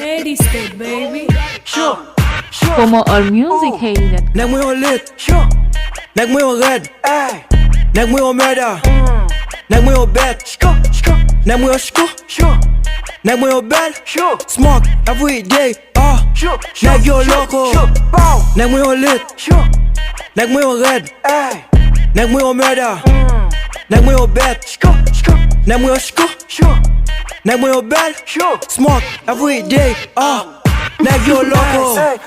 Haiti state, baby. Sure. For more all music, Haiti. Nèg mwen yon lit. Sure. Nèg mwen yon red. Hey. Nèg mwen yon murder. Nèg mwen yon bet. Nèg mwen yon shko. Sure. Nèg mwen yon bad. Sure. Smoke every day. Sure. Nèg yon loco. Sure. Bow. Nèg mwen yon lit. Sure. Nèg mwen yon red. Hey. Nèg mwen yon murder. Nèg mwen yon bet. Nèg mwen yon shko. Sure. Nèg mwen yon bad. Sure. Smoke every day. Nèg yon loco. Hey.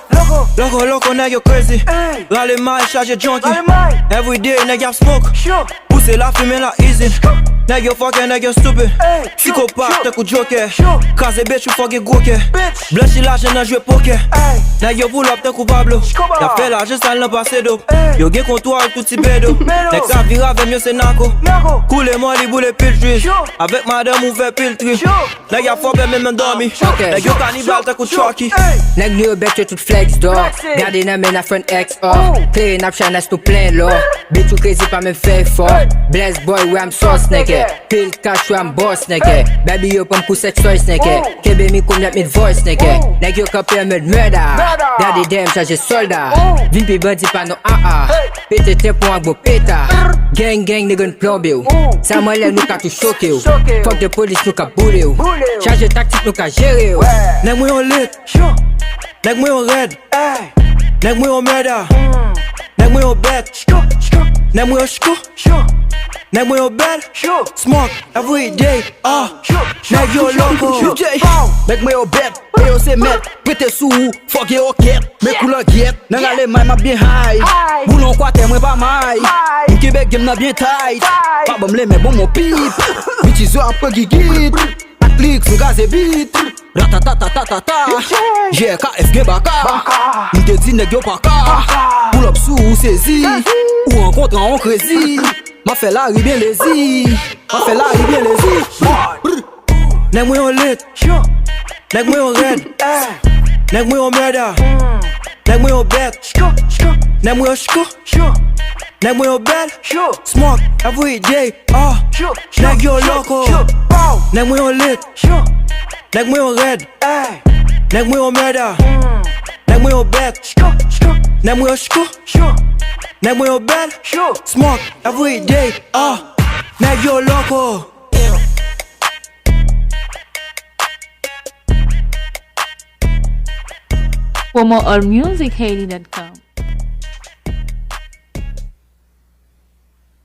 Loco. Loco, nèg yon crazy. Hey. Rale mal, charge junkie. Rale mal. Every day, nèg yon smoke. Sure. Pousse la fumée la easy. Nèg yon fucking, nèg yon stupid. Hey. Psychopathe, t'es coup joker. Sure. Kaze bitch, ou fucking goke. Bitch. Blanchi l'argent dans jouer poker. Hey. Nèg yon pull up, t'es coup Pablo. Escobar. Y'a fait l'argent, ça l'en passé d'eau. Hey. Yo gen comptoir, tout ti bédo. Bédo. Nèg sa vire avec mieux, c'est narco. Narco. Coule moi, li boule pile juice. Sure. Avec madame, ou fait pile tri. Sure. Nèg y'a fort, même endormi. Ok. Nèg yon cannibal, t'es coup Chucky. Hey. Nèg li yo bet yo tout flex door. Flexing. Gardez nan men a front X or. Oh. Clear nap chanas tout plein lor. Bitch ou crazy pa men fake for. Hey. Bless boy we am sauce nigga. Pill cash we am boss nigga. Baby yo pam ku sex toys nigga. Oh. Kebe mi kum yap mid voice nigga. Oh. Nèg yo kapè med murder. Murder. Daddy dem charge soldat. Oh. Vin pi bandi pa no Hey. Pete te pou an gbo peta. Gang nigga n'plombe ou. Oh. Sa mwen lè nou ka tou choke ou. Choke ou. Fuck de police nou ka boule ou. Boule ou. Charge tactique nou ka jere ou. Ouais. Nèg mwen yon lit. Sure. Nèg mwen yon red. Hey. Nèg mwen yon murder. Nèg mwen yon bet. Nèg mwen yon shko. Sure. Nèg mwen yon bad. Sure. Smoke every day. Sure. Nèg yon loco. Bow. Mek mwen yo bet, pe yo se met. Prete sou, fok yo ket. Mek kou la get, nan gale may ma bien high. High. Boulon kwa te mwen pa may. High. Mwen Québec game nan bien tight. Tight. Pa bom le men bon mon pip. Bitches yo apre gigit. Atlik sou gaze bit. Ratatatatata. GKF gen baka. Mwen te di neg yo paka. Pull up sou ou sezi. Ou renkontran on crazy. Ma fe la ri bien lazy. Ma fe la ri bien lazy. Nèg mwen yon lit. Sure. Nèg mwen yon red. Hey. Nèg mwen yon murder. Nèg mwen yon bet. Nèg mwen yon shko. Sure. Nèg mwen yon bad. Sure. Smoke every day. Sure. Nèg yon loco. Sure. Bow. Nèg mwen yon lit. Sure. Nèg mwen yon red. Hey. Nèg mwen yon murder. Nèg mwen yon bet. Nèg mwen yon shko. Sure. Nèg mwen yon bad. Sure. Smoke every day. Nèg yon loco. For more all music, Haiti.com.